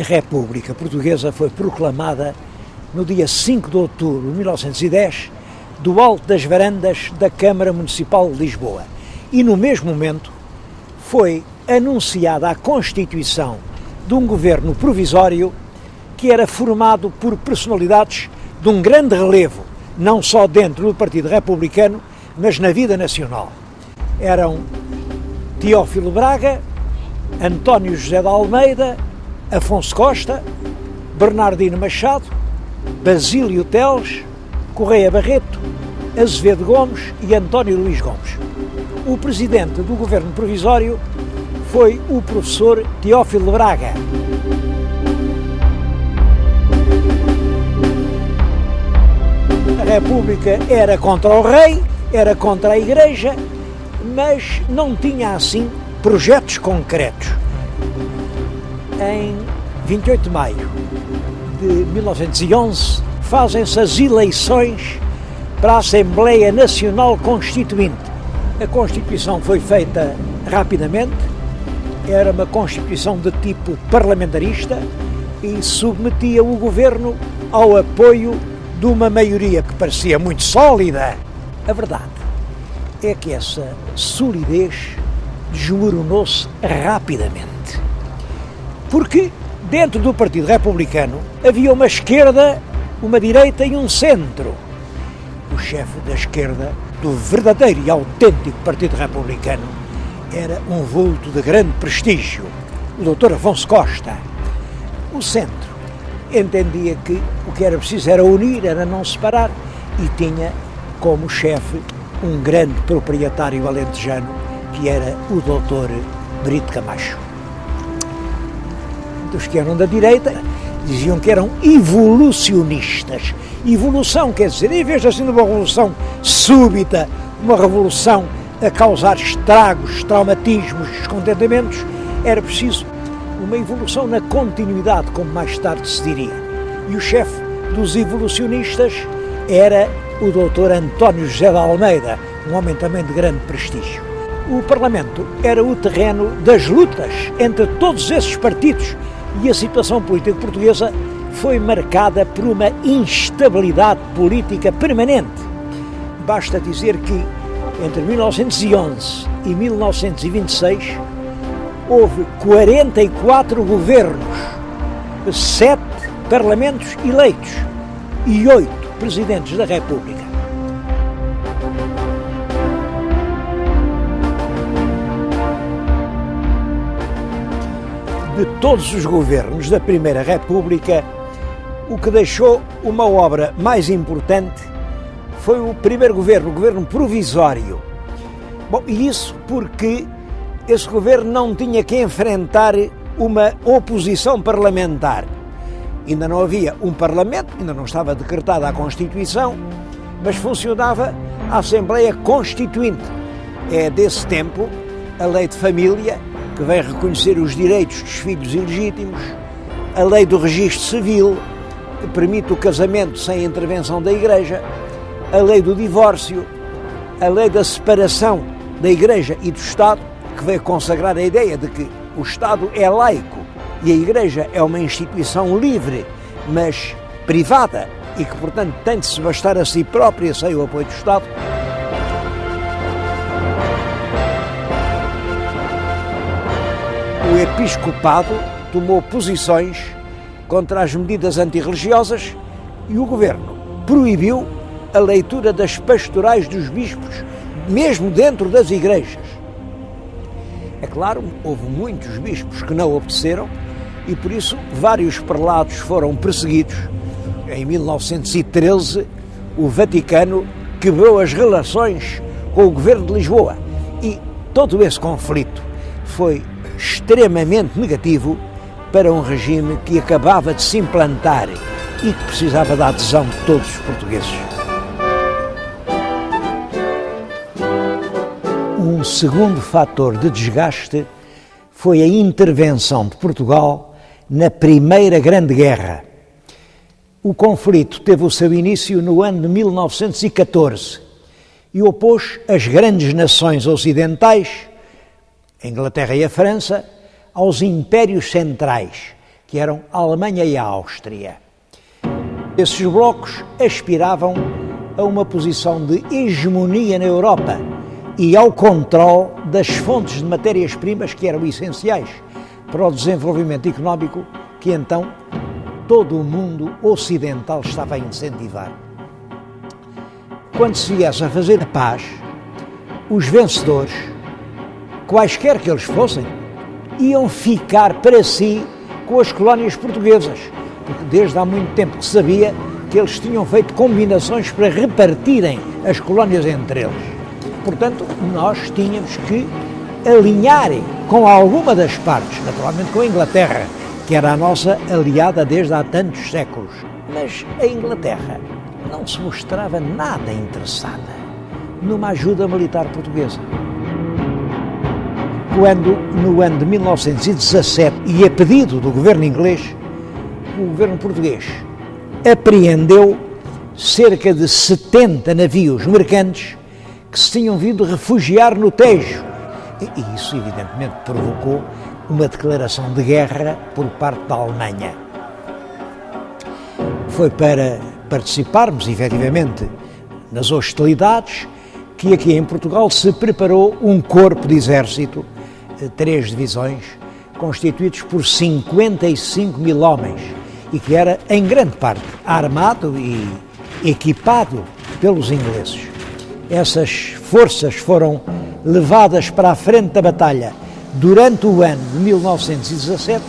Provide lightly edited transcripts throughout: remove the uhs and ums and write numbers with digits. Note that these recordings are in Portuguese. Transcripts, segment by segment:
República Portuguesa foi proclamada no dia 5 de outubro de 1910, do alto das varandas da Câmara Municipal de Lisboa. E no mesmo momento foi anunciada a constituição de um governo provisório que era formado por personalidades de um grande relevo, não só dentro do Partido Republicano, mas na vida nacional. Eram Teófilo Braga, António José de Almeida, Afonso Costa, Bernardino Machado, Basílio Teles, Correia Barreto, Azevedo Gomes e António Luís Gomes. O presidente do governo provisório foi o professor Teófilo Braga. A República era contra o rei, era contra a Igreja, mas não tinha assim projetos concretos. Em 28 de maio de 1911 fazem-se as eleições para a Assembleia Nacional Constituinte. A Constituição foi feita rapidamente, era uma Constituição de tipo parlamentarista e submetia o governo ao apoio de uma maioria que parecia muito sólida. A verdade é que essa solidez desmoronou-se rapidamente. Porque dentro do Partido Republicano havia uma esquerda, uma direita e um centro. O chefe da esquerda, do verdadeiro e autêntico Partido Republicano, era um vulto de grande prestígio, o Dr. Afonso Costa. O centro entendia que o que era preciso era unir, era não separar, e tinha como chefe um grande proprietário alentejano, que era o Dr. Brito Camacho. Dos que eram da direita diziam que eram evolucionistas. Evolução quer dizer, em vez de assim de uma revolução súbita, uma revolução a causar estragos, traumatismos, descontentamentos, era preciso uma evolução na continuidade, como mais tarde se diria. E o chefe dos evolucionistas era o Dr. António José de Almeida, um homem também de grande prestígio. O Parlamento era o terreno das lutas entre todos esses partidos e a situação política portuguesa foi marcada por uma instabilidade política permanente. Basta dizer que entre 1911 e 1926 houve 44 governos, 7 parlamentos eleitos e 8 presidentes da República. De todos os governos da Primeira República, o que deixou uma obra mais importante foi o primeiro governo, o governo provisório. Bom, e isso porque esse governo não tinha que enfrentar uma oposição parlamentar. Ainda não havia um parlamento, ainda não estava decretada a Constituição, mas funcionava a Assembleia Constituinte. É desse tempo a Lei de Família, que vem reconhecer os direitos dos filhos ilegítimos, a Lei do Registro Civil, que permite o casamento sem intervenção da Igreja, a Lei do Divórcio, a Lei da Separação da Igreja e do Estado, que veio consagrar a ideia de que o Estado é laico e a Igreja é uma instituição livre, mas privada, e que, portanto, tem de se bastar a si própria sem o apoio do Estado. O episcopado tomou posições contra as medidas antirreligiosas e o governo proibiu a leitura das pastorais dos bispos, mesmo dentro das igrejas. É claro, houve muitos bispos que não obedeceram e, por isso, vários prelados foram perseguidos. Em 1913, o Vaticano quebrou as relações com o governo de Lisboa e todo esse conflito foi extremamente negativo para um regime que acabava de se implantar e que precisava da adesão de todos os portugueses. Um segundo fator de desgaste foi a intervenção de Portugal na Primeira Grande Guerra. O conflito teve o seu início no ano de 1914 e opôs as grandes nações ocidentais, a Inglaterra e a França, aos impérios centrais, que eram a Alemanha e a Áustria. Esses blocos aspiravam a uma posição de hegemonia na Europa e ao controle das fontes de matérias-primas que eram essenciais para o desenvolvimento económico que então todo o mundo ocidental estava a incentivar. Quando se viesse a fazer a paz, os vencedores, quaisquer que eles fossem, iam ficar para si com as colónias portuguesas, porque desde há muito tempo que se sabia que eles tinham feito combinações para repartirem as colónias entre eles. Portanto, nós tínhamos que alinhar com alguma das partes, naturalmente com a Inglaterra, que era a nossa aliada desde há tantos séculos. Mas a Inglaterra não se mostrava nada interessada numa ajuda militar portuguesa. Quando, no ano de 1917, e a pedido do governo inglês, o governo português apreendeu cerca de 70 navios mercantes que se tinham vindo refugiar no Tejo. E isso, evidentemente, provocou uma declaração de guerra por parte da Alemanha. Foi para participarmos, efetivamente, nas hostilidades que aqui em Portugal se preparou um corpo de exército, 3 divisões, constituídos por 55 mil homens e que era, em grande parte, armado e equipado pelos ingleses. Essas forças foram levadas para a frente da batalha durante o ano de 1917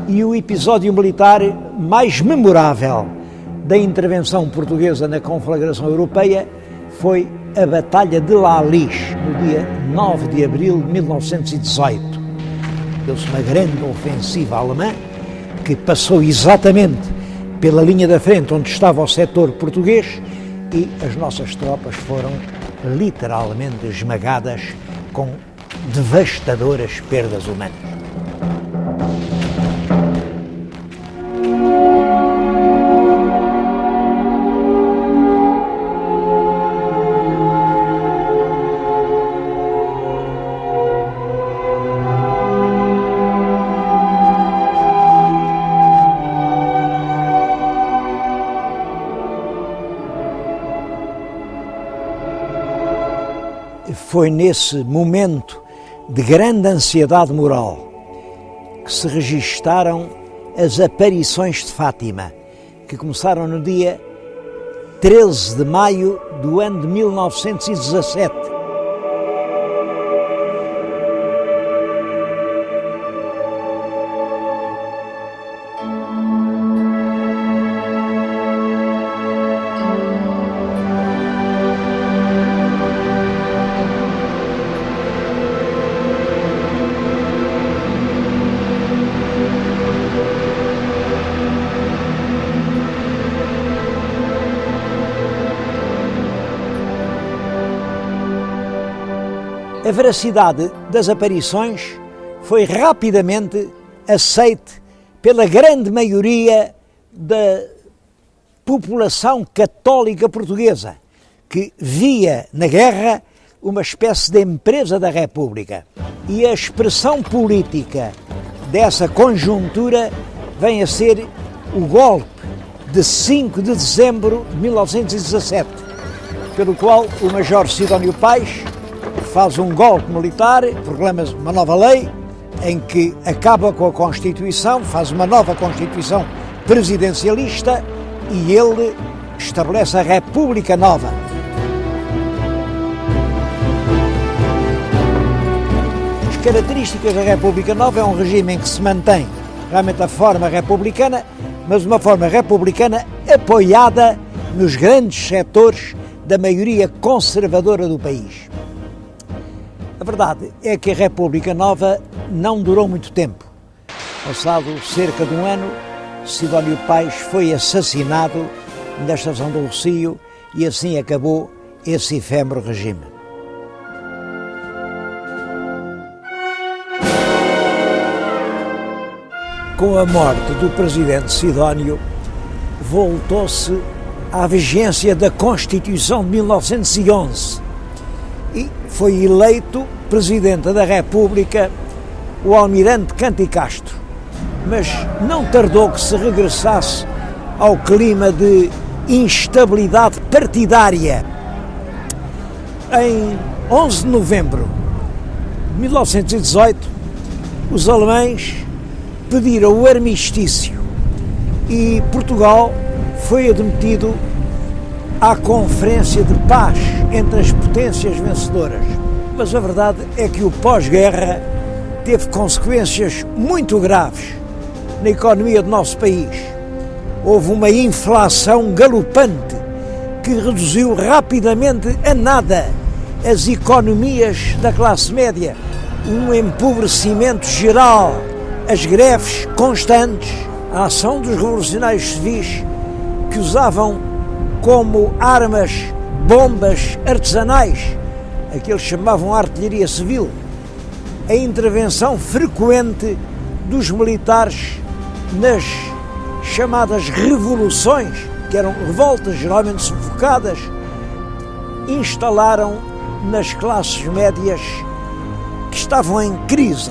e o episódio militar mais memorável da intervenção portuguesa na conflagração europeia foi a Batalha de La Lixe, no dia 9 de abril de 1918. Deu-se uma grande ofensiva alemã que passou exatamente pela linha da frente onde estava o setor português e as nossas tropas foram literalmente esmagadas com devastadoras perdas humanas. Foi nesse momento de grande ansiedade moral que se registaram as aparições de Fátima, que começaram no dia 13 de maio do ano de 1917. A veracidade das aparições foi rapidamente aceite pela grande maioria da população católica portuguesa, que via na guerra uma espécie de empresa da República. E a expressão política dessa conjuntura vem a ser o golpe de 5 de dezembro de 1917, pelo qual o Major Sidónio Pais faz um golpe militar, proclama uma nova lei em que acaba com a Constituição, faz uma nova Constituição presidencialista e ele estabelece a República Nova. As características da República Nova é um regime em que se mantém realmente a forma republicana, mas uma forma republicana apoiada nos grandes setores da maioria conservadora do país. A verdade é que a República Nova não durou muito tempo. Passado cerca de um ano, Sidónio Pais foi assassinado na estação do Rossio e assim acabou esse efêmero regime. Com a morte do presidente Sidónio, voltou-se à vigência da Constituição de 1911 e foi eleito Presidente da República o Almirante Cândido Castro. mas não tardou que se regressasse ao clima de instabilidade partidária. Em 11 de novembro de 1918, os alemães pediram o armistício e Portugal foi admitido à Conferência de Paz entre as potências vencedoras. Mas a verdade é que o pós-guerra teve consequências muito graves na economia do nosso país. Houve uma inflação galopante que reduziu rapidamente a nada as economias da classe média, um empobrecimento geral, as greves constantes, a ação dos revolucionários civis que usavam como armas bombas artesanais, aqueles que chamavam artilharia civil, a intervenção frequente dos militares nas chamadas revoluções, que eram revoltas geralmente sufocadas, instalaram nas classes médias que estavam em crise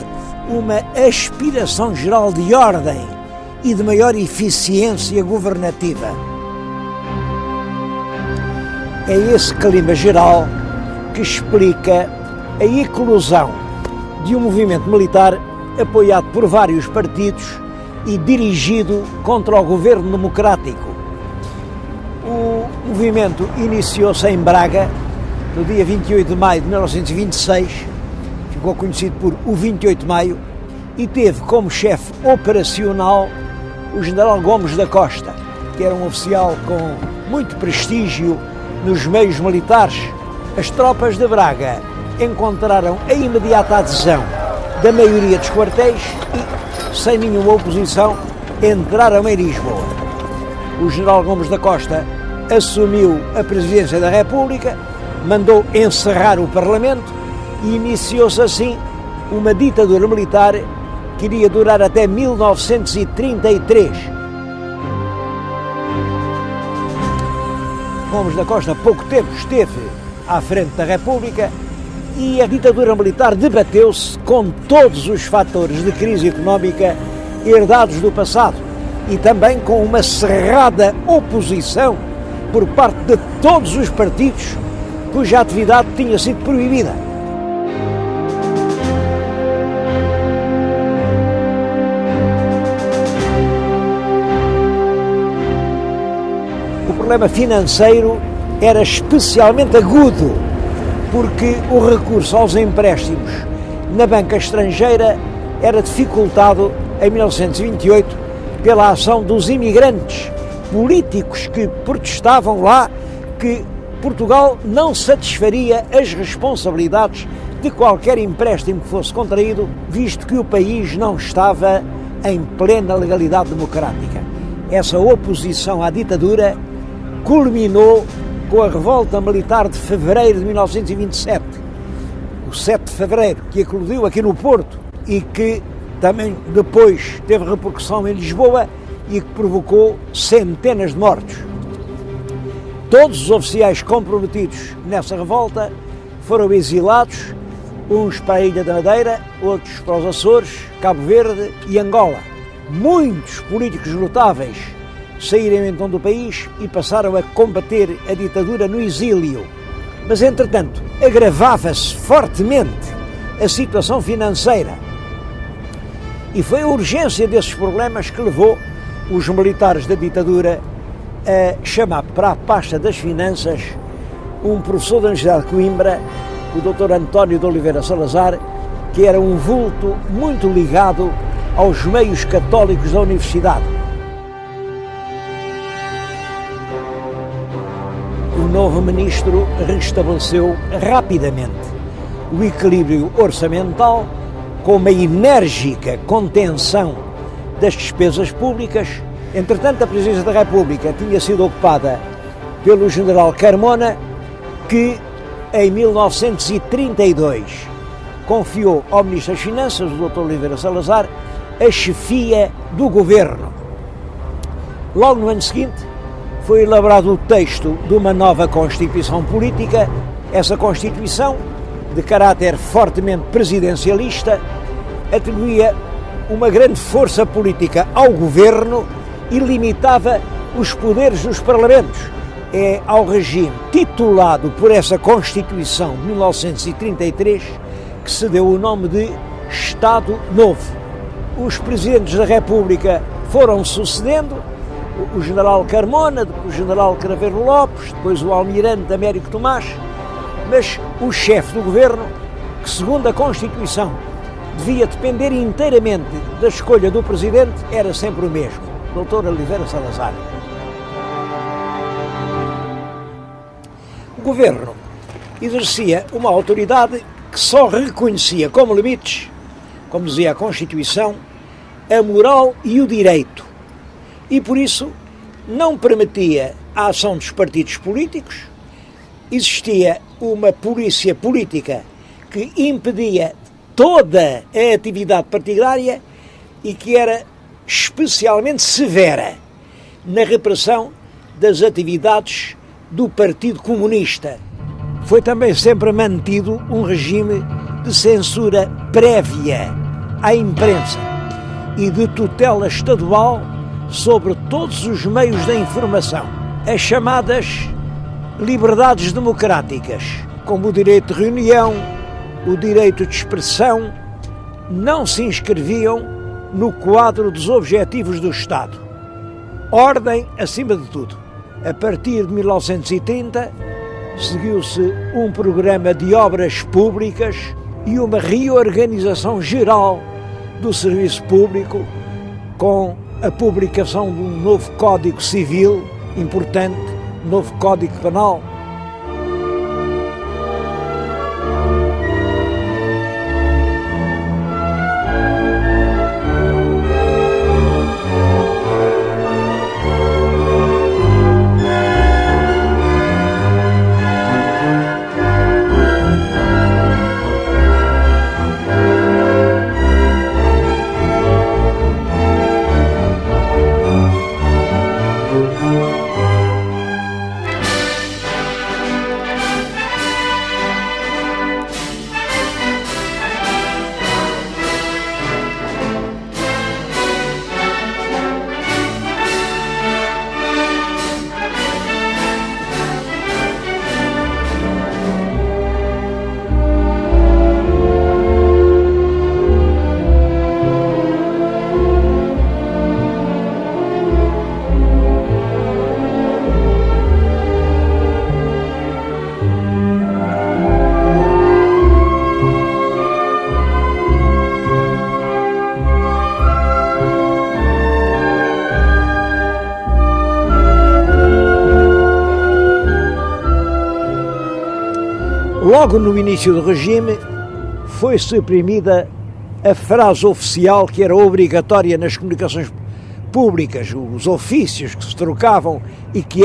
uma aspiração geral de ordem e de maior eficiência governativa. É esse clima geral que explica a eclosão de um movimento militar apoiado por vários partidos e dirigido contra o governo democrático. O movimento iniciou-se em Braga no dia 28 de maio de 1926, ficou conhecido por o 28 de maio, e teve como chefe operacional o general Gomes da Costa, que era um oficial com muito prestígio nos meios militares. As tropas de Braga encontraram a imediata adesão da maioria dos quartéis e, sem nenhuma oposição, entraram em Lisboa. O general Gomes da Costa assumiu a presidência da República, mandou encerrar o Parlamento e iniciou-se assim uma ditadura militar que iria durar até 1933. Gomes da Costa, há pouco tempo, esteve à frente da República e a ditadura militar debateu-se com todos os fatores de crise económica herdados do passado e também com uma cerrada oposição por parte de todos os partidos cuja atividade tinha sido proibida. O problema financeiro era especialmente agudo, porque o recurso aos empréstimos na banca estrangeira era dificultado em 1928 pela ação dos imigrantes políticos que protestavam lá que Portugal não satisfaria as responsabilidades de qualquer empréstimo que fosse contraído, visto que o país não estava em plena legalidade democrática. Essa oposição à ditadura culminou com a revolta militar de fevereiro de 1927, o 7 de fevereiro, que eclodiu aqui no Porto e que também depois teve repercussão em Lisboa e que provocou centenas de mortos. Todos os oficiais comprometidos nessa revolta foram exilados, uns para a Ilha da Madeira, outros para os Açores, Cabo Verde e Angola. Muitos políticos notáveis saíram então do país e passaram a combater a ditadura no exílio. Mas, entretanto, agravava-se fortemente a situação financeira. E foi a urgência desses problemas que levou os militares da ditadura a chamar para a pasta das finanças um professor da Universidade de Coimbra, o Dr. António de Oliveira Salazar, que era um vulto muito ligado aos meios católicos da universidade. O novo ministro restabeleceu rapidamente o equilíbrio orçamental com uma enérgica contenção das despesas públicas. Entretanto, a presidência da República tinha sido ocupada pelo general Carmona, que em 1932 confiou ao Ministro das Finanças, o Dr. Oliveira Salazar, a chefia do governo. Logo no ano seguinte foi elaborado o texto de uma nova Constituição Política. Essa Constituição, de caráter fortemente presidencialista, atribuía uma grande força política ao governo e limitava os poderes dos parlamentos. É ao regime titulado por essa Constituição de 1933 que se deu o nome de Estado Novo. Os presidentes da República foram sucedendo, o general Carmona, depois o general Craveiro Lopes, depois o almirante Américo Tomás, mas o chefe do governo, que segundo a Constituição devia depender inteiramente da escolha do presidente, era sempre o mesmo, Dr. Oliveira Salazar. O governo exercia uma autoridade que só reconhecia como limites, como dizia a Constituição, a moral e o direito, e por isso não permitia a ação dos partidos políticos. Existia uma polícia política que impedia toda a atividade partidária e que era especialmente severa na repressão das atividades do Partido Comunista. Foi também sempre mantido um regime de censura prévia à imprensa e de tutela estadual sobre todos os meios da informação. As chamadas liberdades democráticas, como o direito de reunião, o direito de expressão, não se inscreviam no quadro dos objetivos do Estado. Ordem acima de tudo. A partir de 1930, seguiu-se um programa de obras públicas e uma reorganização geral do serviço público, com a publicação de um novo Código Civil importante, novo Código Penal. Logo no início do regime, foi suprimida a frase oficial que era obrigatória nas comunicações públicas, os ofícios que se trocavam e que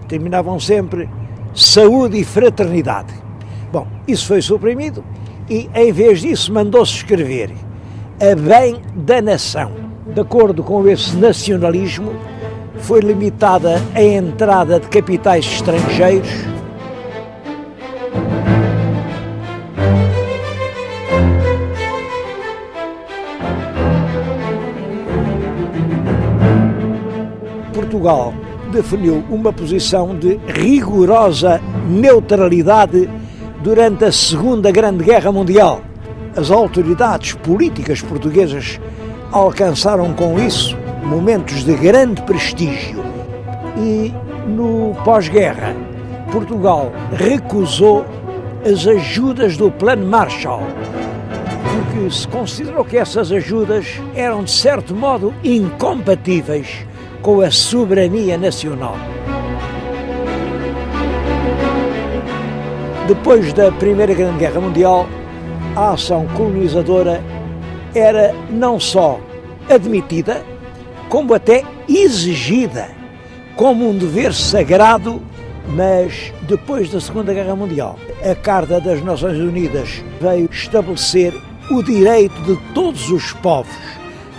terminavam sempre saúde e fraternidade. Bom, isso foi suprimido e, em vez disso, mandou-se escrever a bem da nação. De acordo com esse nacionalismo, foi limitada a entrada de capitais estrangeiros, Portugal definiu uma posição de rigorosa neutralidade durante a Segunda Grande Guerra Mundial. As autoridades políticas portuguesas alcançaram com isso momentos de grande prestígio e, no pós-guerra, Portugal recusou as ajudas do Plano Marshall, porque se considerou que essas ajudas eram, de certo modo, incompatíveis com a soberania nacional. Depois da Primeira Grande Guerra Mundial, a ação colonizadora era não só admitida, como até exigida como um dever sagrado, mas depois da Segunda Guerra Mundial, a Carta das Nações Unidas veio estabelecer o direito de todos os povos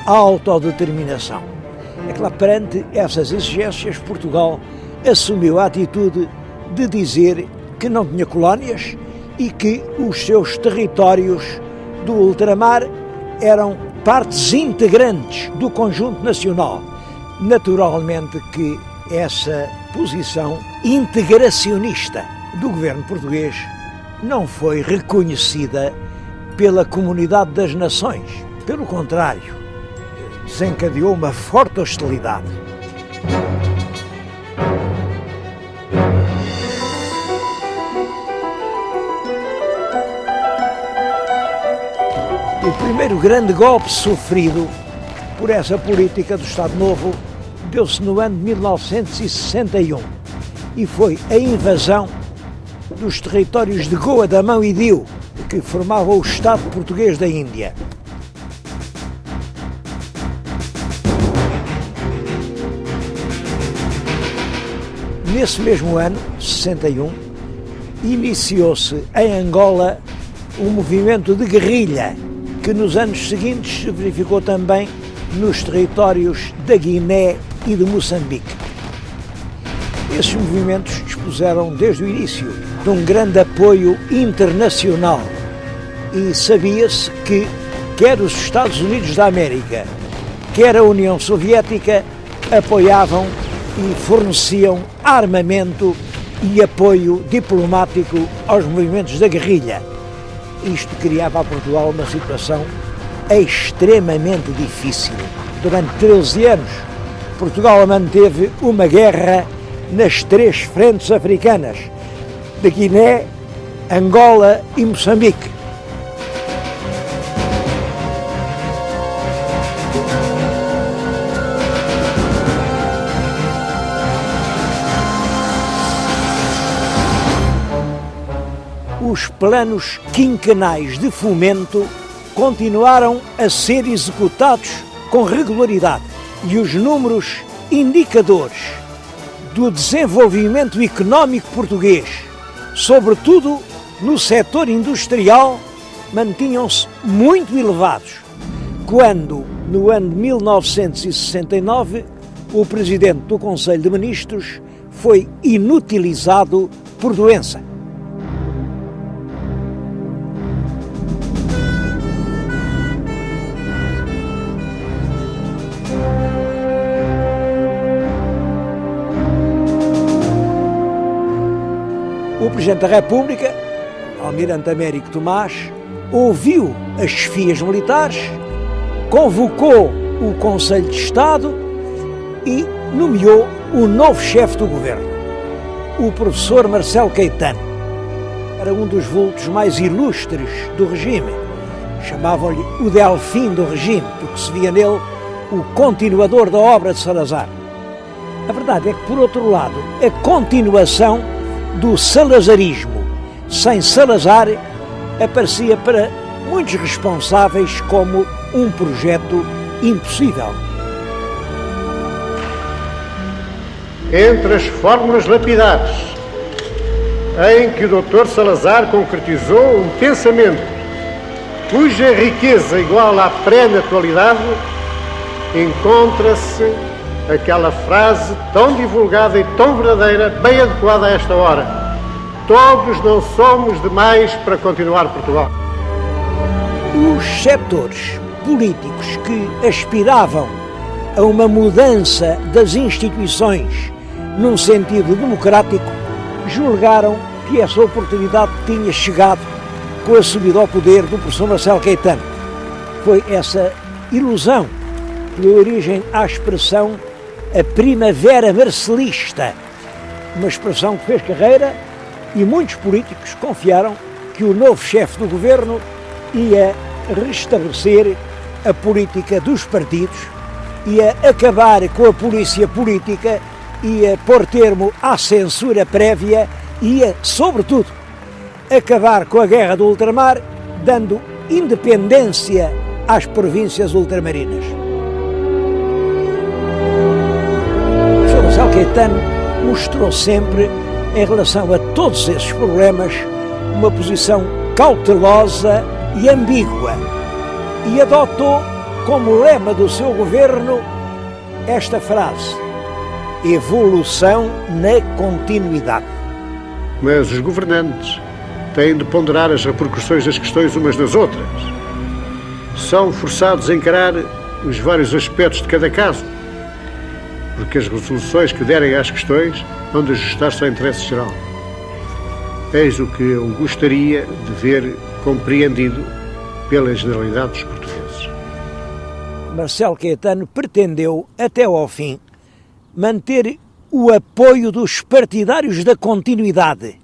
à autodeterminação. É claro, perante essas exigências, Portugal assumiu a atitude de dizer que não tinha colónias e que os seus territórios do ultramar eram partes integrantes do conjunto nacional. Naturalmente que essa posição integracionista do governo português não foi reconhecida pela comunidade das nações. Pelo contrário, desencadeou uma forte hostilidade. O primeiro grande golpe sofrido por essa política do Estado Novo deu-se no ano de 1961 e foi a invasão dos territórios de Goa, Damão e Diu, que formavam o Estado português da Índia. Nesse mesmo ano, 61, iniciou-se em Angola um movimento de guerrilha que nos anos seguintes se verificou também nos territórios da Guiné e de Moçambique. Esses movimentos dispuseram desde o início de um grande apoio internacional e sabia-se que quer os Estados Unidos da América, quer a União Soviética apoiavam e forneciam armamento e apoio diplomático aos movimentos da guerrilha. Isto criava a Portugal uma situação extremamente difícil. Durante 13 anos, Portugal manteve uma guerra nas 3 frentes africanas, de Guiné, Angola e Moçambique. Os planos quinquenais de fomento continuaram a ser executados com regularidade e os números indicadores do desenvolvimento económico português, sobretudo no setor industrial, mantinham-se muito elevados, quando, no ano de 1969, o Presidente do Conselho de Ministros foi inutilizado por doença. O Presidente da República, Almirante Américo Tomás, ouviu as chefias militares, convocou o Conselho de Estado e nomeou o novo chefe do governo, o professor Marcelo Caetano. Era um dos vultos mais ilustres do regime. Chamavam-lhe o Delfim do regime, porque se via nele o continuador da obra de Salazar. A verdade é que, por outro lado, a continuação do salazarismo sem Salazar aparecia para muitos responsáveis como um projeto impossível. Entre as fórmulas lapidares em que o Dr. Salazar concretizou um pensamento cuja riqueza igual à pré-naturalidade, encontra-se aquela frase tão divulgada e tão verdadeira, bem adequada a esta hora: todos não somos demais para continuar Portugal. Os setores políticos que aspiravam a uma mudança das instituições num sentido democrático julgaram que essa oportunidade tinha chegado com a subida ao poder do professor Marcelo Caetano. Foi essa ilusão que deu origem à expressão a primavera marcelista, uma expressão que fez carreira, e muitos políticos confiaram que o novo chefe do governo ia restabelecer a política dos partidos, ia acabar com a polícia política, ia pôr termo à censura prévia, ia, sobretudo, acabar com a guerra do ultramar, dando independência às províncias ultramarinas. Marcelo Caetano mostrou sempre, em relação a todos esses problemas, uma posição cautelosa e ambígua, e adotou como lema do seu governo esta frase: evolução na continuidade. Mas os governantes têm de ponderar as repercussões das questões umas nas outras. são forçados a encarar os vários aspectos de cada caso, porque as resoluções que derem às questões vão de ajustar-se ao interesse geral. Eis o que eu gostaria de ver compreendido pela generalidade dos portugueses. Marcelo Caetano pretendeu, até ao fim, manter o apoio dos partidários da continuidade,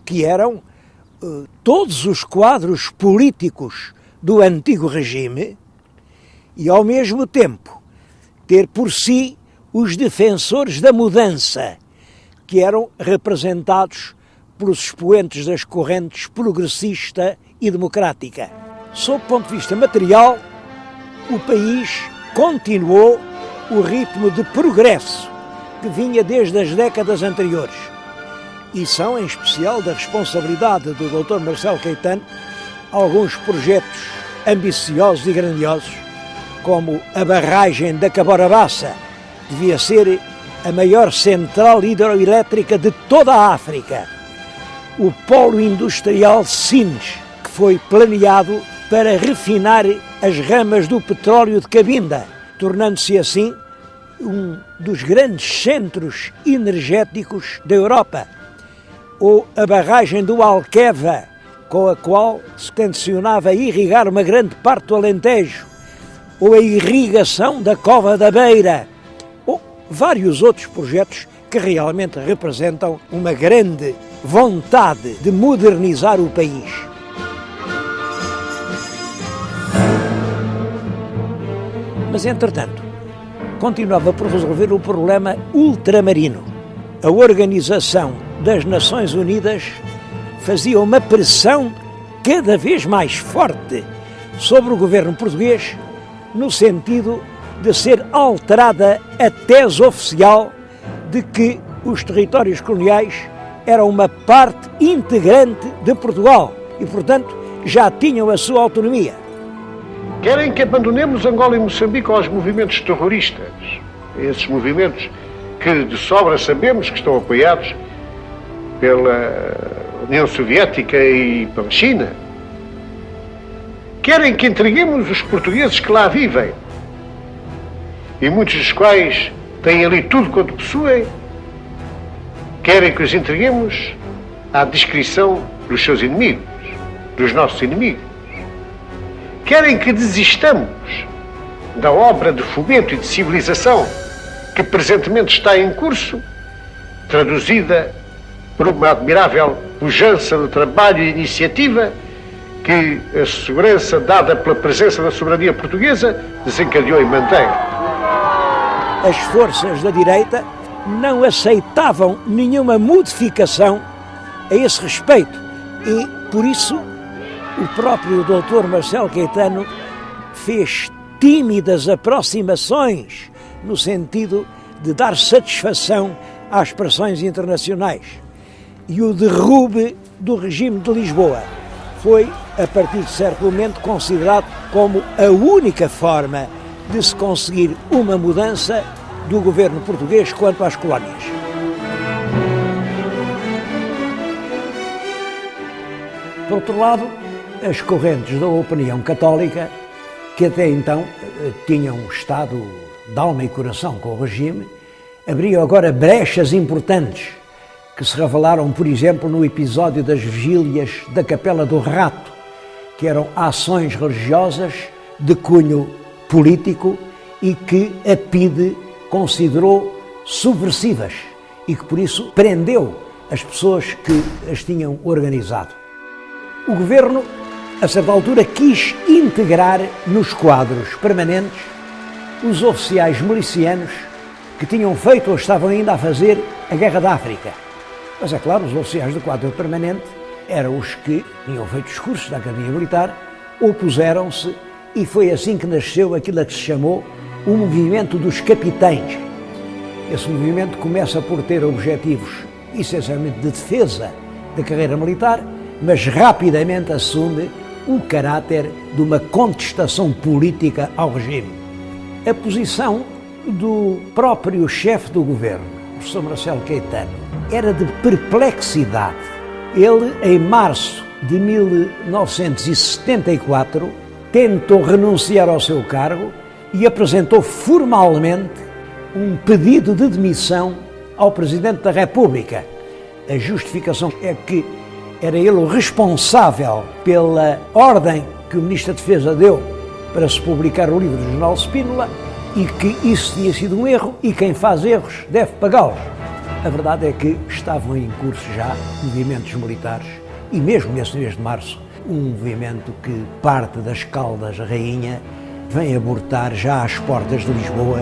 que eram todos os quadros políticos do antigo regime, e, ao mesmo tempo, ter por si os defensores da mudança, que eram representados pelos expoentes das correntes progressista e democrática. Sob o ponto de vista material, o país continuou o ritmo de progresso que vinha desde as décadas anteriores. E são, em especial, da responsabilidade do Dr. Marcelo Caetano, alguns projetos ambiciosos e grandiosos, como a barragem da Cabora-Bassa, devia ser a maior central hidroelétrica de toda a África. O polo industrial Sines, que foi planeado para refinar as ramas do petróleo de Cabinda, tornando-se assim um dos grandes centros energéticos da Europa. Ou a barragem do Alqueva, com a qual se tencionava irrigar uma grande parte do Alentejo, ou a irrigação da Cova da Beira, ou vários outros projetos que realmente representam uma grande vontade de modernizar o país. Mas, entretanto, continuava por resolver o problema ultramarino. A Organização das Nações Unidas fazia uma pressão cada vez mais forte sobre o governo português, no sentido de ser alterada a tese oficial de que os territórios coloniais eram uma parte integrante de Portugal e, portanto, já tinham a sua autonomia. Querem que abandonemos Angola e Moçambique aos movimentos terroristas, esses movimentos que de sobra sabemos que estão apoiados pela União Soviética e pela China. Querem que entreguemos os portugueses que lá vivem, e muitos dos quais têm ali tudo quanto possuem. Querem que os entreguemos à discrição dos seus inimigos, dos nossos inimigos. Querem que desistamos da obra de fomento e de civilização que presentemente está em curso, traduzida por uma admirável pujança de trabalho e iniciativa que a segurança dada pela presença da soberania portuguesa desencadeou e mantém. As forças da direita não aceitavam nenhuma modificação a esse respeito e, por isso, o próprio Dr. Marcelo Caetano fez tímidas aproximações no sentido de dar satisfação às pressões internacionais. E o derrube do regime de Lisboa foi, a partir de certo momento, considerado como a única forma de se conseguir uma mudança do governo português quanto às colónias. Por outro lado, as correntes da opinião católica, que até então tinham estado de alma e coração com o regime, abriam agora brechas importantes que se revelaram, por exemplo, no episódio das vigílias da Capela do Rato, que eram ações religiosas de cunho político e que a PIDE considerou subversivas e que, por isso, prendeu as pessoas que as tinham organizado. O governo, a certa altura, quis integrar nos quadros permanentes os oficiais milicianos que tinham feito ou estavam ainda a fazer a Guerra da África. Mas, é claro, os oficiais do quadro permanente eram os que tinham feito os cursos da Academia Militar, opuseram-se e foi assim que nasceu aquilo a que se chamou o movimento dos capitães. Esse movimento começa por ter objetivos essencialmente de defesa da carreira militar, mas rapidamente assume o caráter de uma contestação política ao regime. A posição do próprio chefe do governo, o professor Marcelo Caetano, era de perplexidade. Ele, em março de 1974, tentou renunciar ao seu cargo e apresentou formalmente um pedido de demissão ao Presidente da República. A justificação é que era ele o responsável pela ordem que o Ministro da Defesa deu para se publicar o livro do General Spínola e que isso tinha sido um erro e quem faz erros deve pagá-los. A verdade é que estavam em curso já movimentos militares e mesmo nesse mês de março, um movimento que parte das Caldas Rainha vem abortar já às portas de Lisboa.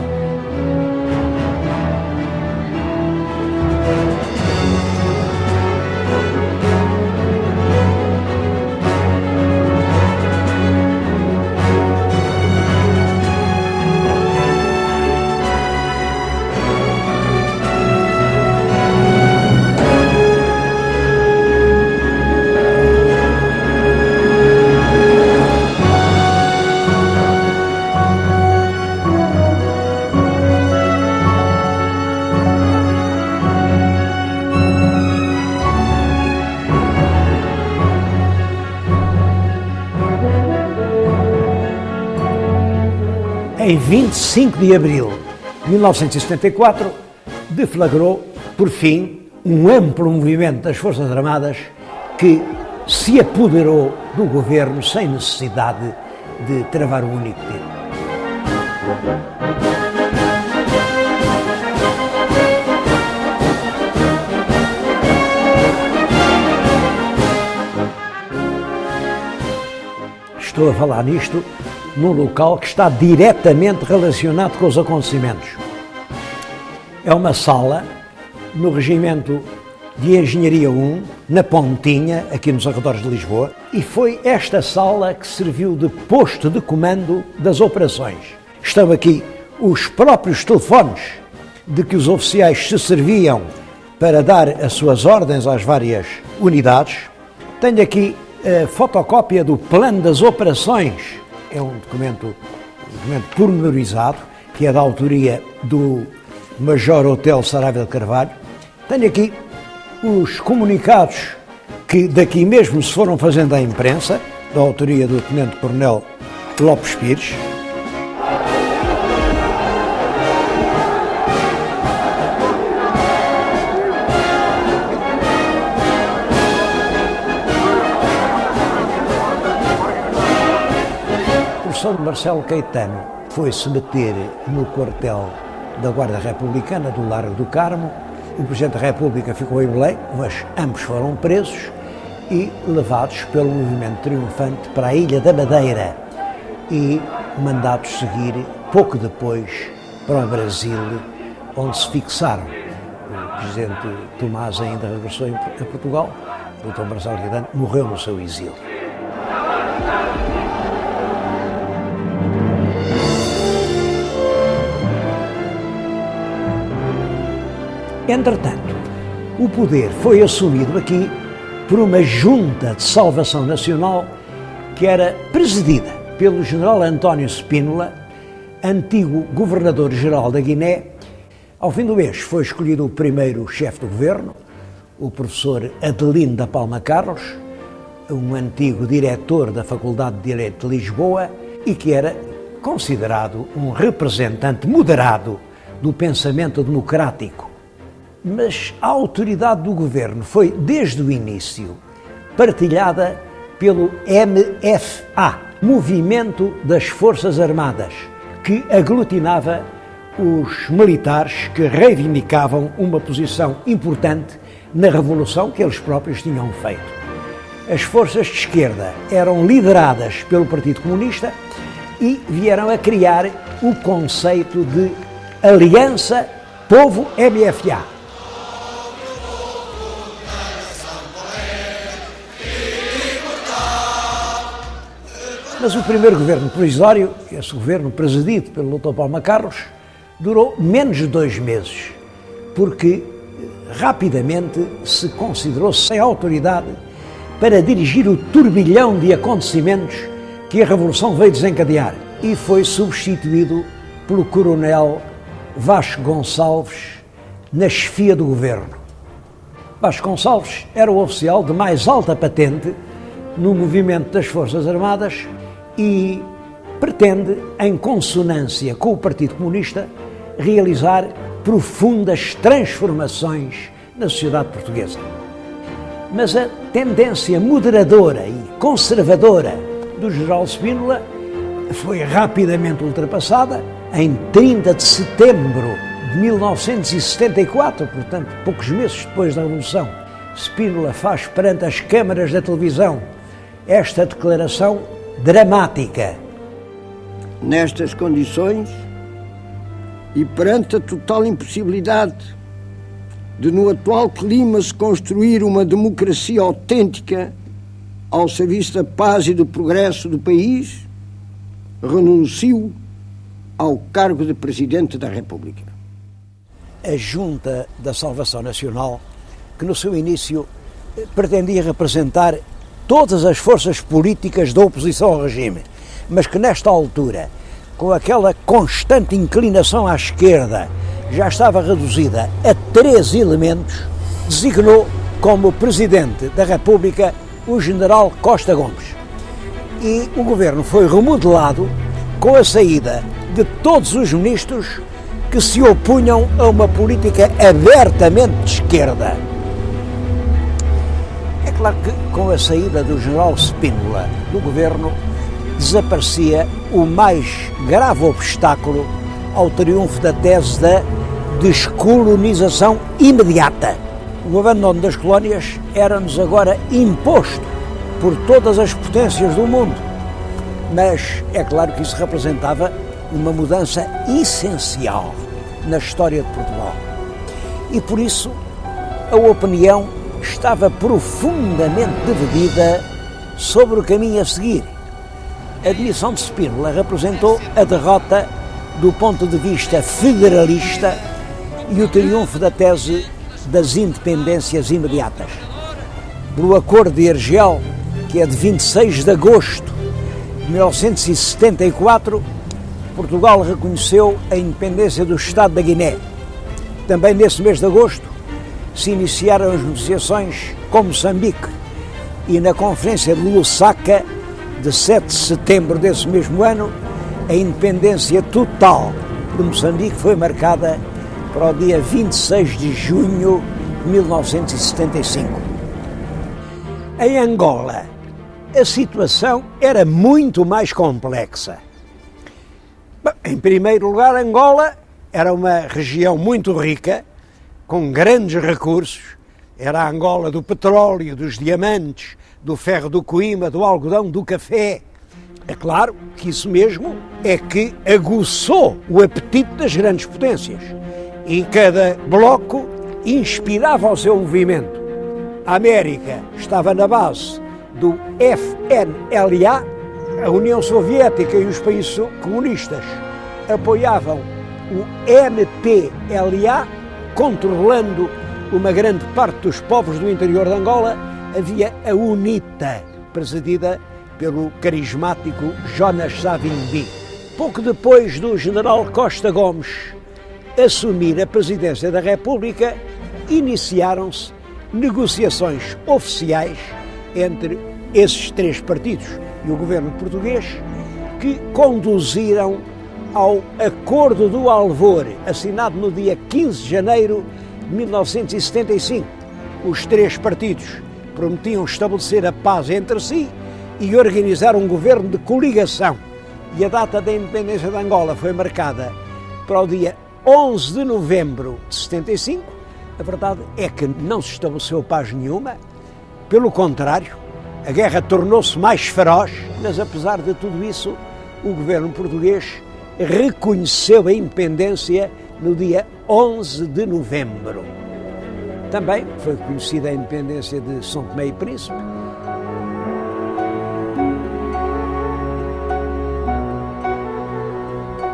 Em 25 de abril de 1974, deflagrou, por fim, um amplo movimento das Forças Armadas que se apoderou do governo sem necessidade de travar um único tiro. Estou a falar nisto num local que está diretamente relacionado com os acontecimentos. É uma sala no Regimento de Engenharia 1, na Pontinha, aqui nos arredores de Lisboa, e foi esta sala que serviu de posto de comando das operações. Estão aqui os próprios telefones de que os oficiais se serviam para dar as suas ordens às várias unidades. Tenho aqui a fotocópia do plano das operações. É um documento pormenorizado, que é da autoria do Major Otelo Saraiva de Carvalho. Tenho aqui os comunicados que daqui mesmo se foram fazendo à imprensa, da autoria do Tenente-Coronel Lopes Pires. O professor Marcelo Caetano foi-se meter no quartel da Guarda Republicana do Largo do Carmo. O Presidente da República ficou em Belém, mas ambos foram presos e levados pelo movimento triunfante para a Ilha da Madeira e mandados seguir, pouco depois, para o Brasil, onde se fixaram. O Presidente Tomás ainda regressou a Portugal, o Dr. Marcelo Caetano morreu no seu exílio. Entretanto, o poder foi assumido aqui por uma junta de salvação nacional que era presidida pelo general António Spínola, antigo governador-geral da Guiné. Ao fim do mês foi escolhido o primeiro chefe do governo, o professor Adelino da Palma Carlos, um antigo diretor da Faculdade de Direito de Lisboa e que era considerado um representante moderado do pensamento democrático. Mas a autoridade do governo foi, desde o início, partilhada pelo MFA, Movimento das Forças Armadas, que aglutinava os militares que reivindicavam uma posição importante na revolução que eles próprios tinham feito. As forças de esquerda eram lideradas pelo Partido Comunista e vieram a criar o conceito de Aliança Povo-MFA. Mas o primeiro governo provisório, esse governo presidido pelo Dr. Palma Carlos, durou menos de 2 meses, porque rapidamente se considerou sem autoridade para dirigir o turbilhão de acontecimentos que a Revolução veio desencadear e foi substituído pelo coronel Vasco Gonçalves na chefia do governo. Vasco Gonçalves era o oficial de mais alta patente no movimento das Forças Armadas e pretende, em consonância com o Partido Comunista, realizar profundas transformações na sociedade portuguesa. Mas a tendência moderadora e conservadora do general Spínola foi rapidamente ultrapassada. Em 30 de setembro de 1974, portanto, poucos meses depois da Revolução, Spínola faz perante as câmaras da televisão esta declaração dramática. Nestas condições e perante a total impossibilidade de, no atual clima, se construir uma democracia autêntica ao serviço da paz e do progresso do país, renuncio ao cargo de Presidente da República. A Junta da Salvação Nacional, que no seu início pretendia representar todas as forças políticas da oposição ao regime, mas que nesta altura, com aquela constante inclinação à esquerda, já estava reduzida a 3 elementos, designou como Presidente da República o General Costa Gomes. E o governo foi remodelado com a saída de todos os ministros que se opunham a uma política abertamente de esquerda. É claro que com a saída do general Spínola do governo desaparecia o mais grave obstáculo ao triunfo da tese da descolonização imediata. O abandono das colónias era-nos agora imposto por todas as potências do mundo, mas é claro que isso representava uma mudança essencial na história de Portugal. E por isso a opinião estava profundamente dividida sobre o caminho a seguir. A demissão de Spínola representou a derrota do ponto de vista federalista e o triunfo da tese das independências imediatas. Pelo Acordo de Argel, que é de 26 de agosto de 1974, Portugal reconheceu a independência do Estado da Guiné. Também nesse mês de agosto se iniciaram as negociações com Moçambique e na Conferência de Lusaka, de 7 de setembro desse mesmo ano, a independência total de Moçambique foi marcada para o dia 26 de junho de 1975. Em Angola, a situação era muito mais complexa. Em primeiro lugar, Angola era uma região muito rica, com grandes recursos. Era a Angola do petróleo, dos diamantes, do ferro do Coima, do algodão, do café. É claro que isso mesmo é que aguçou o apetite das grandes potências. E cada bloco inspirava o seu movimento. A América estava na base do FNLA, a União Soviética e os países comunistas apoiavam o MPLA, controlando uma grande parte dos povos do interior de Angola. Havia a UNITA, presidida pelo carismático Jonas Savimbi. Pouco depois do general Costa Gomes assumir a presidência da República, iniciaram-se negociações oficiais entre esses 3 partidos e o governo português, que conduziram ao Acordo do Alvor, assinado no dia 15 de janeiro de 1975. Os 3 partidos prometiam estabelecer a paz entre si e organizar um governo de coligação. E a data da independência de Angola foi marcada para o dia 11 de novembro de 75. A verdade é que não se estabeleceu paz nenhuma. Pelo contrário, a guerra tornou-se mais feroz, mas apesar de tudo isso, o governo português reconheceu a independência no dia 11 de novembro. Também foi reconhecida a independência de São Tomé e Príncipe.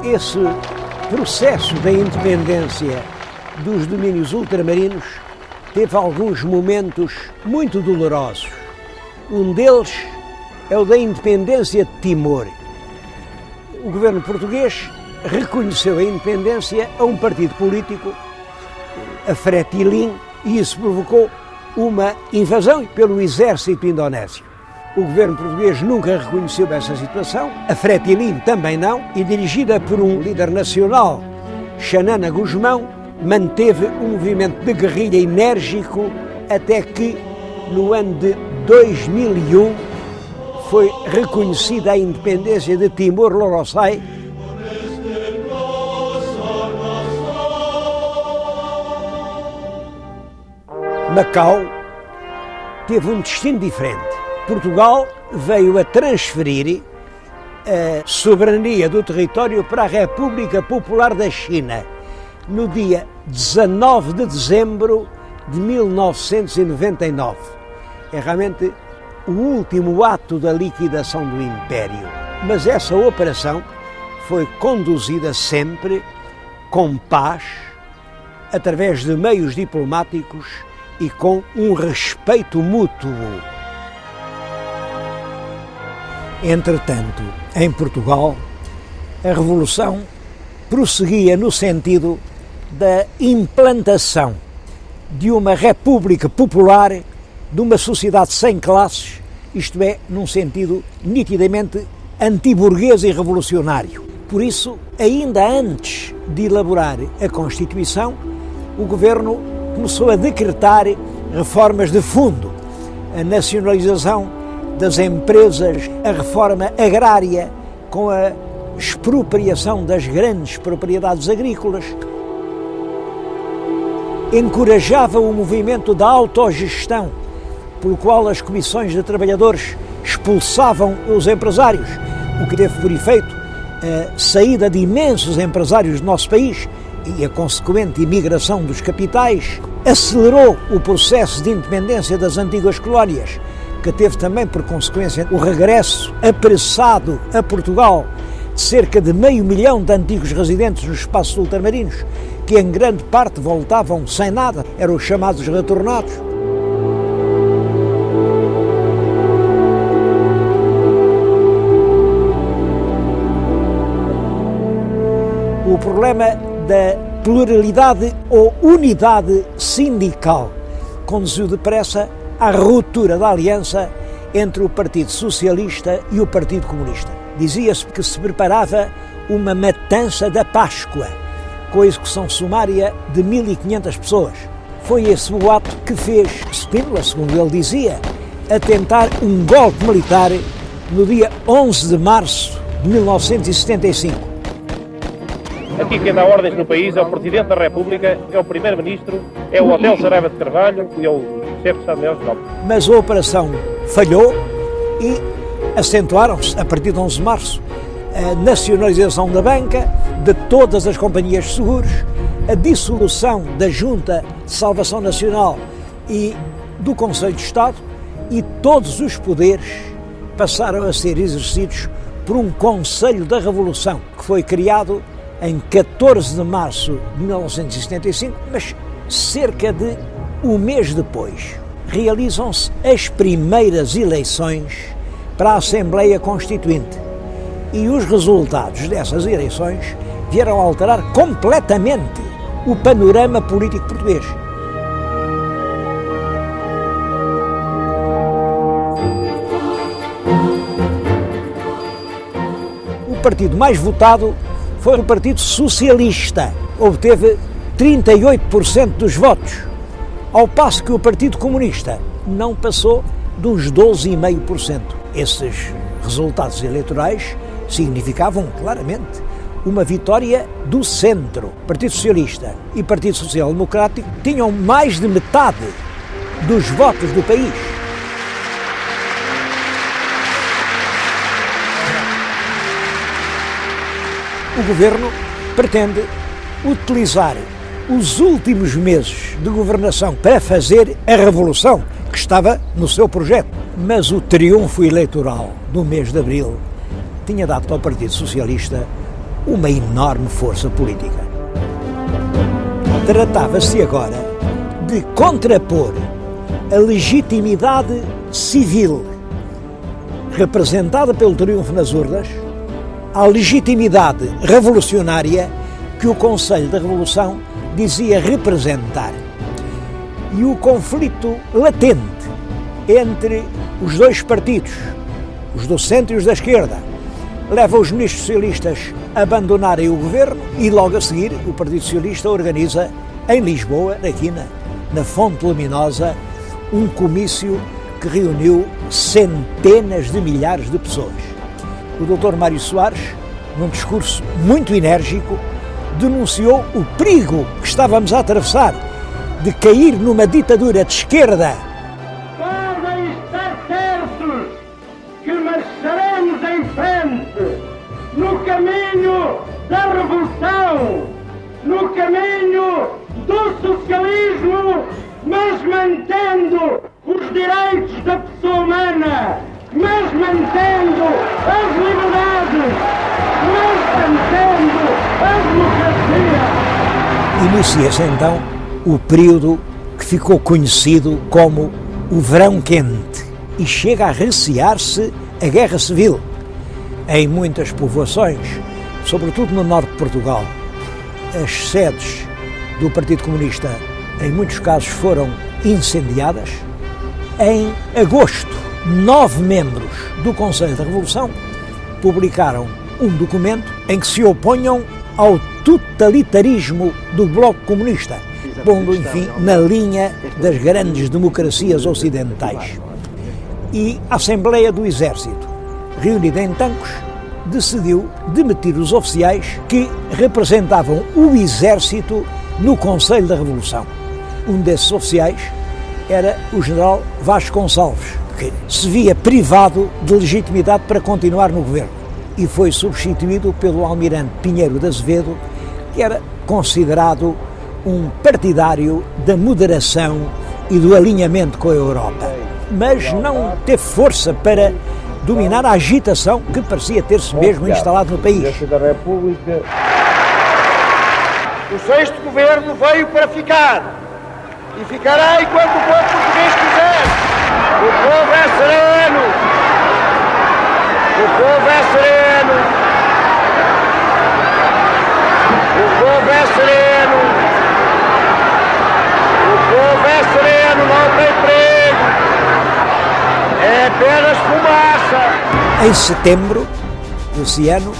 Esse processo da independência dos domínios ultramarinos teve alguns momentos muito dolorosos. Um deles é o da independência de Timor. O governo português reconheceu a independência a um partido político, a Fretilin, e isso provocou uma invasão pelo exército indonésio. O governo português nunca reconheceu essa situação, a Fretilin também não, e dirigida por um líder nacional, Xanana Guzmão, manteve um movimento de guerrilha enérgico até que, no ano de 2001, foi reconhecida a independência de Timor-Leste. Macau teve um destino diferente. Portugal veio a transferir a soberania do território para a República Popular da China no dia 19 de dezembro de 1999. É realmente o último ato da liquidação do Império. Mas essa operação foi conduzida sempre com paz, através de meios diplomáticos e com um respeito mútuo. Entretanto, em Portugal, a Revolução prosseguia no sentido da implantação de uma república popular, de uma sociedade sem classes, isto é, num sentido nitidamente antiburguês e revolucionário. Por isso, ainda antes de elaborar a Constituição, o governo começou a decretar reformas de fundo, a nacionalização das empresas, a reforma agrária com a expropriação das grandes propriedades agrícolas, encorajava o movimento da autogestão, pelo qual as comissões de trabalhadores expulsavam os empresários, o que teve por efeito a saída de imensos empresários do nosso país e a consequente imigração dos capitais, acelerou o processo de independência das antigas colónias, que teve também por consequência o regresso apressado a Portugal de cerca de 500 mil de antigos residentes nos espaços ultramarinos, que em grande parte voltavam sem nada, eram os chamados retornados. O problema da pluralidade ou unidade sindical conduziu depressa à ruptura da aliança entre o Partido Socialista e o Partido Comunista. Dizia-se que se preparava uma matança da Páscoa, com a execução sumária de 1.500 pessoas. Foi esse o ato que fez Spínola, segundo ele dizia, a tentar um golpe militar no dia 11 de março de 1975. Aqui quem dá ordens no país é o Presidente da República, é o Primeiro-Ministro, é o Hotel Saraiva de Carvalho e é o Chefe de Estado-Maior-General. Mas a operação falhou e acentuaram-se, a partir de 11 de março, a nacionalização da banca, de todas as companhias de seguros, a dissolução da Junta de Salvação Nacional e do Conselho de Estado, e todos os poderes passaram a ser exercidos por um Conselho da Revolução, que foi criado em 14 de março de 1975, mas cerca de um mês depois realizam-se as primeiras eleições para a Assembleia Constituinte. E os resultados dessas eleições vieram a alterar completamente o panorama político português. O partido mais votado foi o Partido Socialista, obteve 38% dos votos, ao passo que o Partido Comunista não passou dos 12,5%. Esses resultados eleitorais significavam claramente uma vitória do centro. Partido Socialista e Partido Social Democrático tinham mais de metade dos votos do país. O governo pretende utilizar os últimos meses de governação para fazer a revolução que estava no seu projeto. Mas o triunfo eleitoral do mês de abril tinha dado ao Partido Socialista uma enorme força política. Tratava-se agora de contrapor a legitimidade civil representada pelo triunfo nas urnas à legitimidade revolucionária que o Conselho da Revolução dizia representar. E o conflito latente entre Os dois partidos, os do centro e os da esquerda, levam os ministros socialistas a abandonarem o governo e logo a seguir o Partido Socialista organiza em Lisboa, aqui na Fonte Luminosa, um comício que reuniu centenas de milhares de pessoas. O Dr. Mário Soares, num discurso muito enérgico, denunciou o perigo que estávamos a atravessar de cair numa ditadura de esquerda. Podem estar certos que marcharemos em frente no caminho da revolução, no caminho do socialismo, mas mantendo os direitos da pessoa humana, mas mantendo as liberdades, mas mantendo a democracia. Inicia-se então o período que ficou conhecido como o Verão Quente e chega a recear-se a Guerra Civil. Em muitas povoações, sobretudo no norte de Portugal, as sedes do Partido Comunista, em muitos casos, foram incendiadas. Em agosto, 9 membros do Conselho da Revolução publicaram um documento em que se oponham ao totalitarismo do Bloco Comunista, pondo, enfim, na linha das grandes democracias ocidentais. E a Assembleia do Exército, reunida em Tancos, decidiu demitir os oficiais que representavam o Exército no Conselho da Revolução. Um desses oficiais era o general Vasconcelos, que se via privado de legitimidade para continuar no governo e foi substituído pelo almirante Pinheiro de Azevedo, que era considerado um partidário da moderação e do alinhamento com a Europa, mas não teve força para dominar a agitação que parecia ter-se mesmo instalado no país. Da República. O sexto governo veio para ficar e ficará enquanto o povo português quiser. O povo é sereno. O povo é sereno. O povo é sereno. O povo é sereno, não tem perigo. É apenas fumaça. Em setembro desse ano,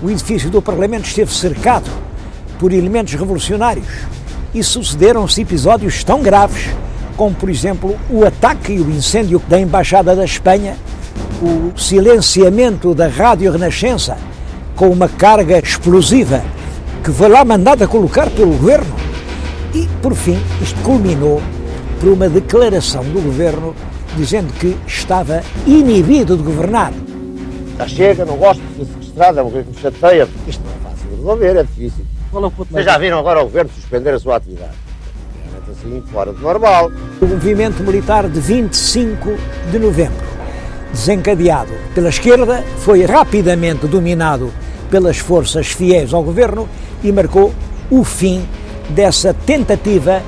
o edifício do Parlamento esteve cercado por elementos revolucionários e sucederam-se episódios tão graves como, por exemplo, o ataque e o incêndio da Embaixada da Espanha, o silenciamento da Rádio Renascença com uma carga explosiva que foi lá mandada colocar pelo governo. E, por fim, isto culminou por uma declaração do governo dizendo que estava inibido de governar. Já chega, não gosto de ser sequestrado, é uma coisa que me chateia, porque isto não é fácil de resolver, é difícil. Vocês já viram agora o governo suspender a sua atividade? Realmente assim, fora do normal. O movimento militar de 25 de novembro, desencadeado pela esquerda, foi rapidamente dominado pelas forças fiéis ao governo e marcou o fim dessa tentativa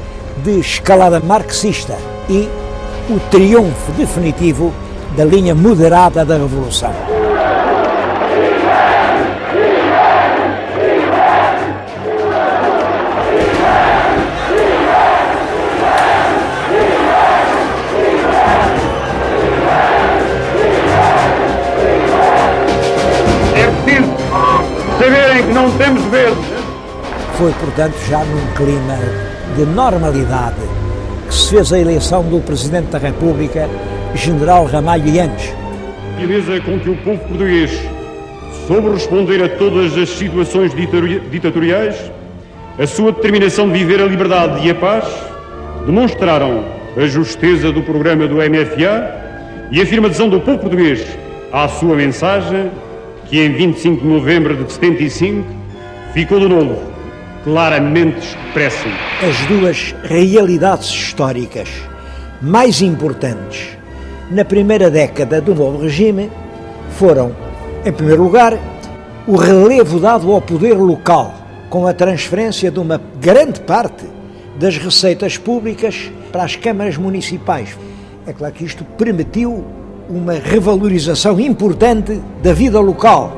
de escalada marxista e o triunfo definitivo da linha moderada da Revolução. Saberem que não temos medo. Foi, portanto, já num clima de normalidade que se fez a eleição do Presidente da República, General Ramalho Yanes. A beleza com que o povo português soube responder a todas as situações ditatoriais, a sua determinação de viver a liberdade e a paz, demonstraram a justeza do programa do MFA e a firme adesão do povo português à sua mensagem, que em 25 de novembro de 75 ficou de novo claramente expressa. As duas realidades históricas mais importantes na primeira década do novo regime foram, em primeiro lugar, o relevo dado ao poder local, com a transferência de uma grande parte das receitas públicas para as câmaras municipais. É claro que isto permitiu uma revalorização importante da vida local.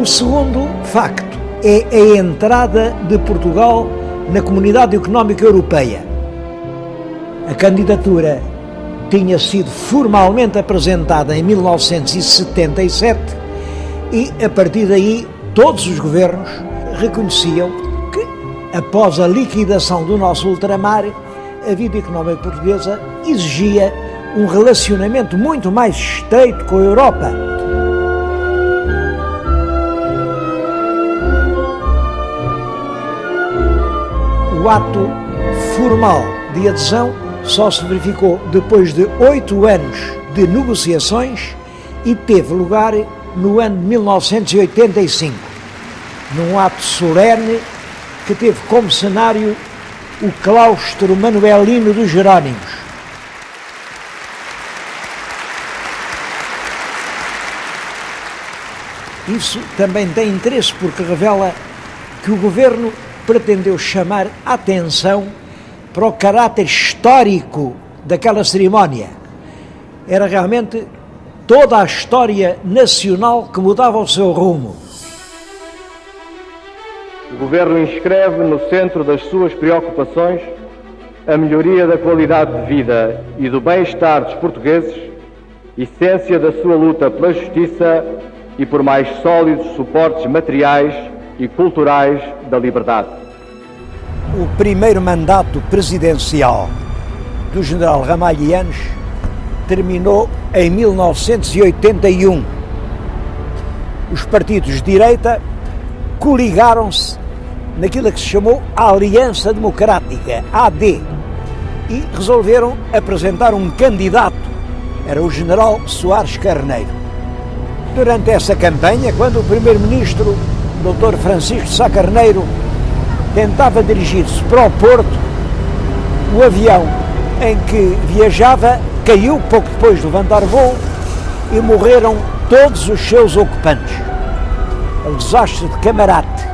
O segundo facto é a entrada de Portugal na Comunidade Económica Europeia. A candidatura tinha sido formalmente apresentada em 1977 e, a partir daí, todos os governos reconheciam que, após a liquidação do nosso ultramar, a vida económica portuguesa exigia um relacionamento muito mais estreito com a Europa. O ato formal de adesão só se verificou depois de 8 anos de negociações e teve lugar no ano de 1985, num ato solene que teve como cenário o claustro manuelino dos Jerónimos. Isso também tem interesse porque revela que o governo pretendeu chamar a atenção para o caráter histórico daquela cerimónia. Era realmente toda a história nacional que mudava o seu rumo. O Governo inscreve no centro das suas preocupações a melhoria da qualidade de vida e do bem-estar dos portugueses, essência da sua luta pela justiça e por mais sólidos suportes materiais e culturais da liberdade. O primeiro mandato presidencial do general Ramalhianes terminou em 1981. Os partidos de direita coligaram-se naquilo que se chamou a Aliança Democrática, AD, e resolveram apresentar um candidato, era o general Soares Carneiro. Durante essa campanha, quando o primeiro-ministro, Dr. Francisco de Sá Carneiro, tentava dirigir-se para o Porto, o avião em que viajava caiu pouco depois de levantar voo e morreram todos os seus ocupantes. É o desastre de Camarate.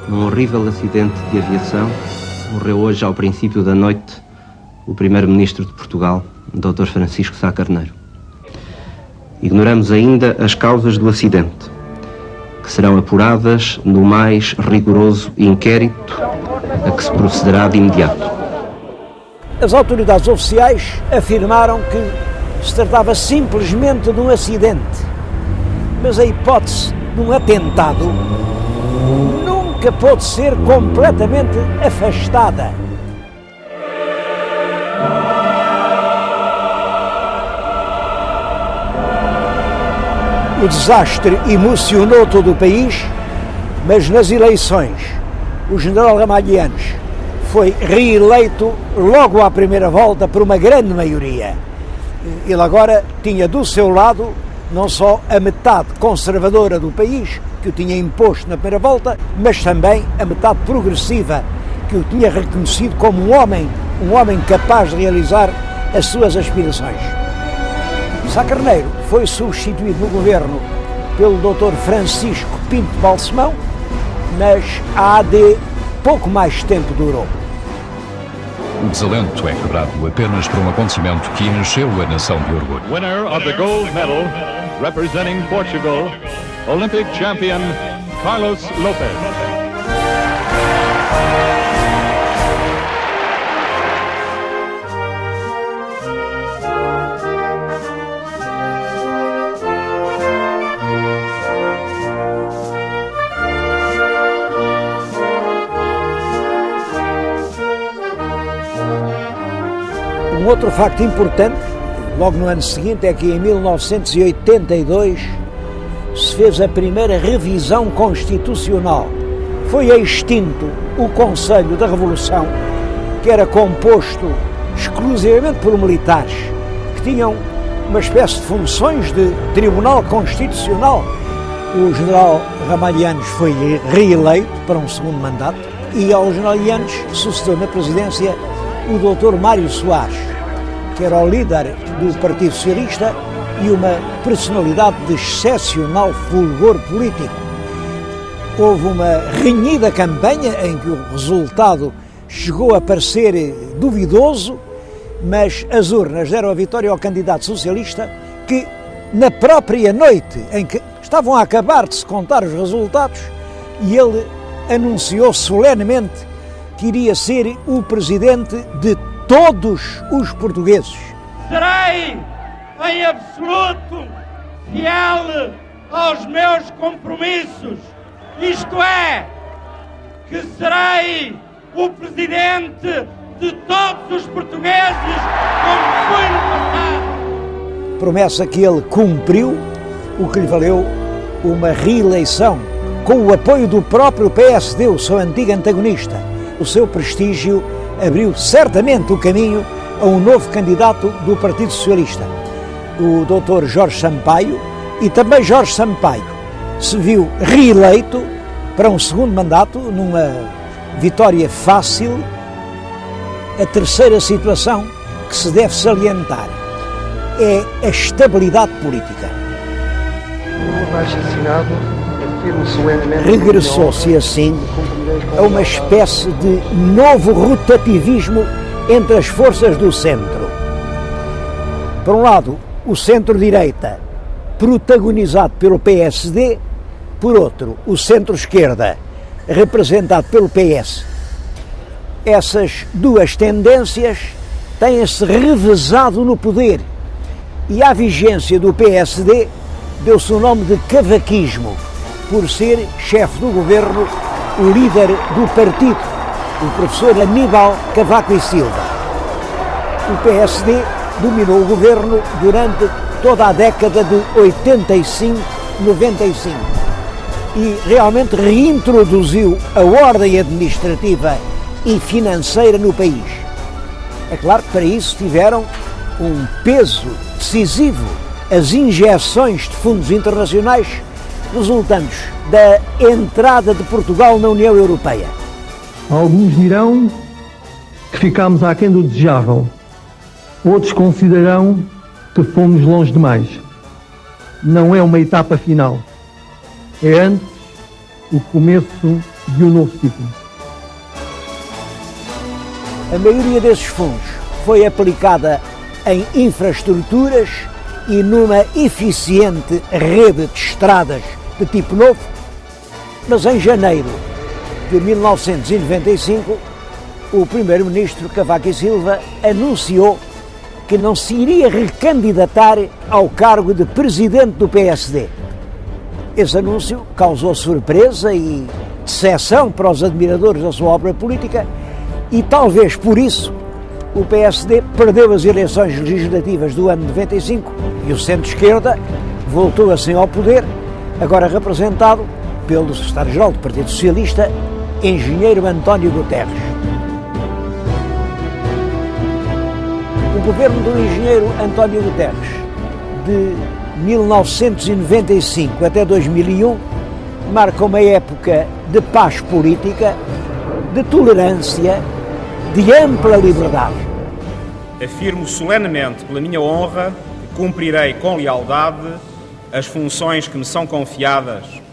Num horrível acidente de aviação, morreu hoje, ao princípio da noite, o primeiro-ministro de Portugal, Dr. Francisco Sá Carneiro. Ignoramos ainda as causas do acidente, que serão apuradas no mais rigoroso inquérito a que se procederá de imediato. As autoridades oficiais afirmaram que se tratava simplesmente de um acidente, mas a hipótese de um atentado nunca pode ser completamente afastada. O desastre emocionou todo o país, mas nas eleições o general Ramalhianes foi reeleito logo à primeira volta por uma grande maioria. Ele agora tinha do seu lado não só a metade conservadora do país, que o tinha imposto na primeira volta, mas também a metade progressiva, que o tinha reconhecido como um homem capaz de realizar as suas aspirações. Sá Carneiro foi substituído no governo pelo Dr. Francisco Pinto Balsemão, mas a AD pouco mais tempo durou. O desalento é quebrado apenas por um acontecimento que encheu a nação de orgulho. Winner of the gold medal, representing Portugal, Olympic champion Carlos Lopes. Um outro facto importante, logo no ano seguinte, é que em 1982 se fez a primeira revisão constitucional. Foi extinto o Conselho da Revolução, que era composto exclusivamente por militares, que tinham uma espécie de funções de Tribunal Constitucional. O general Ramalhianes foi reeleito para um segundo mandato e ao general Ramalhianes sucedeu na presidência o Dr. Mário Soares, que era o líder do Partido Socialista e uma personalidade de excepcional fulgor político. Houve uma renhida campanha em que o resultado chegou a parecer duvidoso, mas as urnas deram a vitória ao candidato socialista, que na própria noite em que estavam a acabar de se contar os resultados, e ele anunciou solenemente que iria ser o presidente de todos os portugueses. Serei, em absoluto, fiel aos meus compromissos, isto é, que serei o presidente de todos os portugueses, como fui no passado. Promessa que ele cumpriu, o que lhe valeu uma reeleição, com o apoio do próprio PSD, o seu antigo antagonista. O seu prestígio abriu certamente o caminho a um novo candidato do Partido Socialista, o Dr. Jorge Sampaio, e também Jorge Sampaio se viu reeleito para um segundo mandato, numa vitória fácil. A terceira situação que se deve salientar é a estabilidade política. Regressou-se assim a uma espécie de novo rotativismo entre as forças do centro. Por um lado, o centro-direita, protagonizado pelo PSD, por outro, o centro-esquerda, representado pelo PS. Essas duas tendências têm-se revezado no poder e à vigência do PSD deu-se o nome de cavaquismo, por ser chefe do governo o líder do partido, o professor Aníbal Cavaco e Silva. O PSD dominou o governo durante toda a década de 85-95 e realmente reintroduziu a ordem administrativa e financeira no país. É claro que para isso tiveram um peso decisivo as injeções de fundos internacionais resultantes da entrada de Portugal na União Europeia. Alguns dirão que ficámos aquém do desejável, outros considerarão que fomos longe demais. Não é uma etapa final, é antes o começo de um novo ciclo. A maioria desses fundos foi aplicada em infraestruturas e numa eficiente rede de estradas de tipo novo, mas em janeiro de 1995, o primeiro-ministro Cavaco e Silva anunciou que não se iria recandidatar ao cargo de presidente do PSD. Esse anúncio causou surpresa e decepção para os admiradores da sua obra política e talvez por isso o PSD perdeu as eleições legislativas do ano de 95 e o centro-esquerda voltou assim ao poder, agora representado pelo secretário-geral do Partido Socialista, engenheiro António Guterres. O governo do engenheiro António Guterres, de 1995 até 2001, marca uma época de paz política, de tolerância, de ampla liberdade. Afirmo solenemente pela minha honra que cumprirei com lealdade as funções que me são confiadas.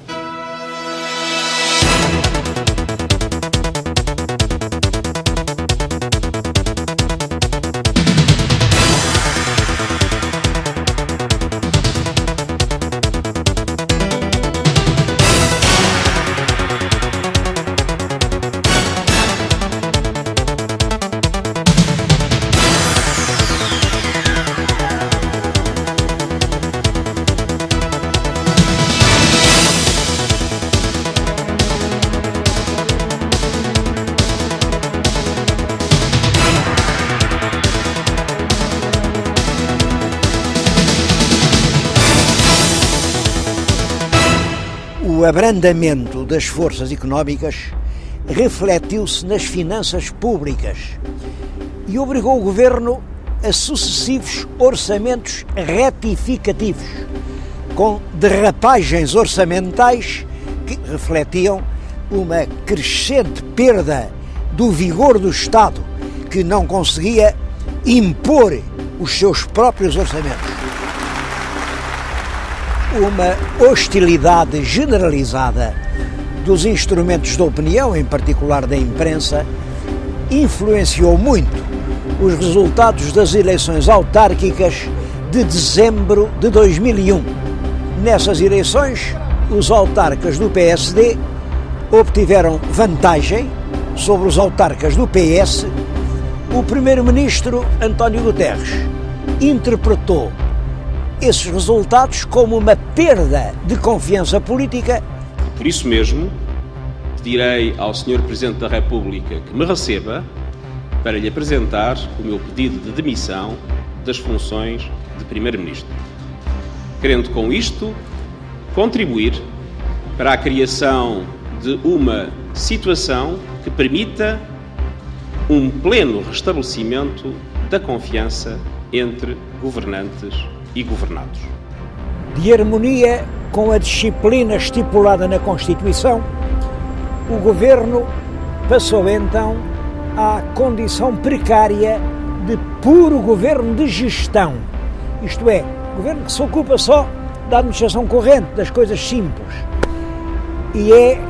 O abrandamento das forças económicas refletiu-se nas finanças públicas e obrigou o governo a sucessivos orçamentos retificativos, com derrapagens orçamentais que refletiam uma crescente perda do vigor do Estado, que não conseguia impor os seus próprios orçamentos. Uma hostilidade generalizada dos instrumentos de opinião, em particular da imprensa, influenciou muito os resultados das eleições autárquicas de dezembro de 2001. Nessas eleições, os autarcas do PSD obtiveram vantagem sobre os autarcas do PS O primeiro-ministro António Guterres interpretou esses resultados como uma perda de confiança política. Por isso mesmo, pedirei ao Sr. Presidente da República que me receba para lhe apresentar o meu pedido de demissão das funções de Primeiro-Ministro, querendo com isto contribuir para a criação de uma situação que permita um pleno restabelecimento da confiança entre governantes e governados. De harmonia com a disciplina estipulada na Constituição, o Governo passou então à condição precária de puro governo de gestão, isto é, governo que se ocupa só da administração corrente, das coisas simples. E é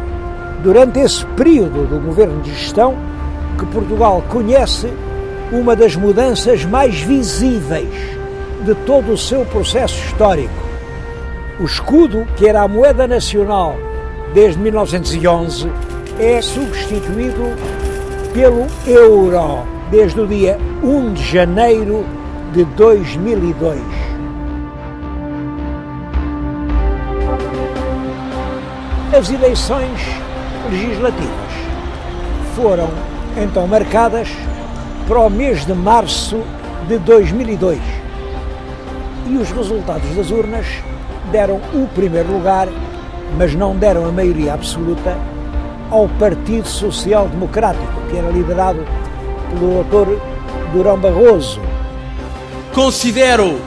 durante esse período do governo de gestão que Portugal conhece uma das mudanças mais visíveis de todo o seu processo histórico. O escudo, que era a moeda nacional desde 1911, é substituído pelo euro desde o dia 1 de janeiro de 2002. As eleições legislativas foram então marcadas para o mês de março de 2002 e os resultados das urnas deram o primeiro lugar, mas não deram a maioria absoluta ao Partido Social Democrático, que era liderado pelo Dr. Durão Barroso. Considero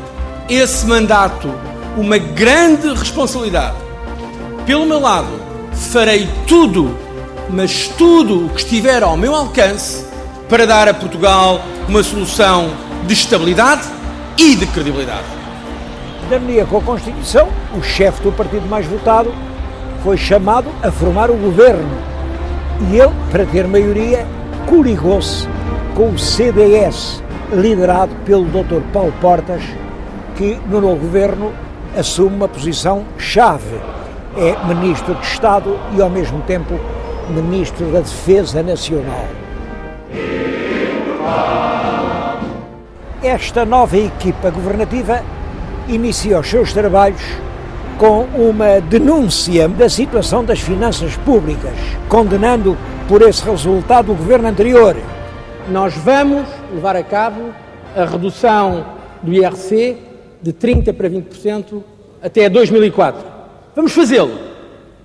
esse mandato uma grande responsabilidade. Pelo meu lado, farei tudo, mas tudo o que estiver ao meu alcance para dar a Portugal uma solução de estabilidade e de credibilidade. De harmonia com a Constituição, o chefe do partido mais votado foi chamado a formar o governo e ele, para ter maioria, coligou-se com o CDS, liderado pelo Dr. Paulo Portas, que no novo governo assume uma posição-chave. É Ministro de Estado e, ao mesmo tempo, Ministro da Defesa Nacional. Esta nova equipa governativa inicia os seus trabalhos com uma denúncia da situação das finanças públicas, condenando por esse resultado o governo anterior. Nós vamos levar a cabo a redução do IRC de 30% para 20% até 2004. Vamos fazê-lo.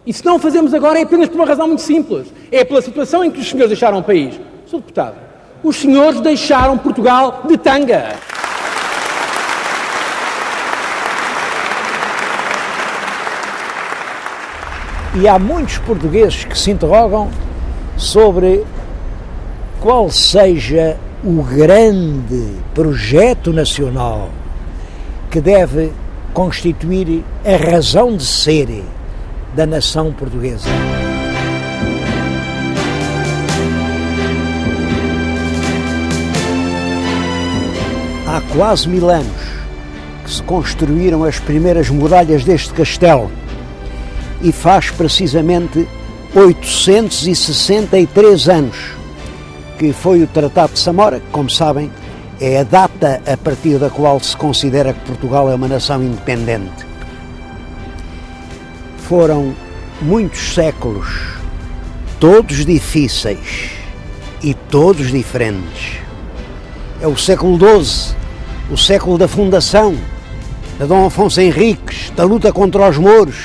E se não o fazemos agora é apenas por uma razão muito simples. É pela situação em que os senhores deixaram o país. Sr. Deputado, os senhores deixaram Portugal de tanga. E há muitos portugueses que se interrogam sobre qual seja o grande projeto nacional que deve constituir a razão de ser da nação portuguesa. Há quase 1000 anos que se construíram as primeiras muralhas deste castelo e faz precisamente 863 anos que foi o Tratado de Samora, que, como sabem, é a data a partir da qual se considera que Portugal é uma nação independente. Foram muitos séculos, todos difíceis e todos diferentes. É o século XII, o século da fundação, de Dom Afonso Henriques, da luta contra os mouros,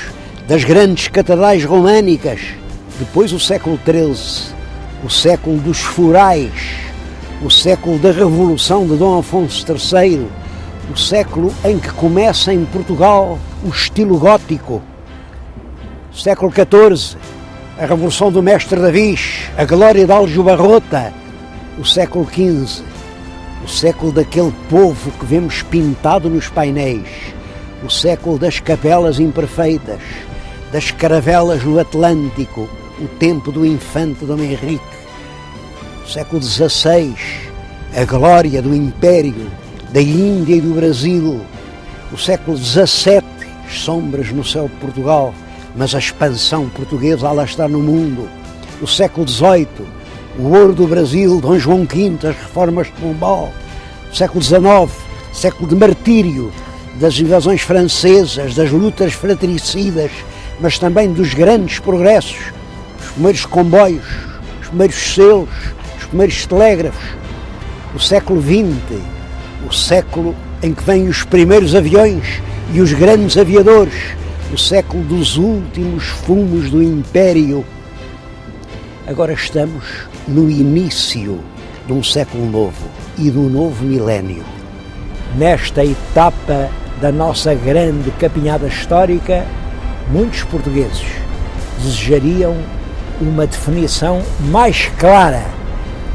das grandes catedrais românicas. Depois o século XIII, o século dos forais, o século da Revolução de Dom Afonso III, o século em que começa em Portugal o estilo gótico, o século XIV, a Revolução do Mestre Davis, a glória de Aljubarrota, o século XV, o século daquele povo que vemos pintado nos painéis, o século das capelas imperfeitas, das caravelas no Atlântico, o tempo do infante Dom Henrique, o século XVI, a glória do Império, da Índia e do Brasil, o século XVII, as sombras no céu de Portugal, mas a expansão portuguesa a lá está no mundo, o século XVIII, o ouro do Brasil, Dom João V, as reformas de Pombal, século XIX, século de martírio, das invasões francesas, das lutas fratricidas, mas também dos grandes progressos, os primeiros comboios, os primeiros selos, os primeiros telégrafos, o século XX, o século em que vêm os primeiros aviões e os grandes aviadores, o século dos últimos fumos do Império. Agora estamos no início de um século novo e do novo milénio. Nesta etapa da nossa grande capinhada histórica, muitos portugueses desejariam uma definição mais clara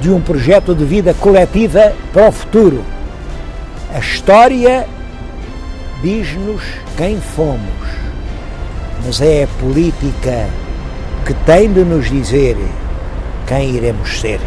de um projeto de vida coletiva para o futuro. A história diz-nos quem fomos, mas é a política que tem de nos dizer quem iremos ser.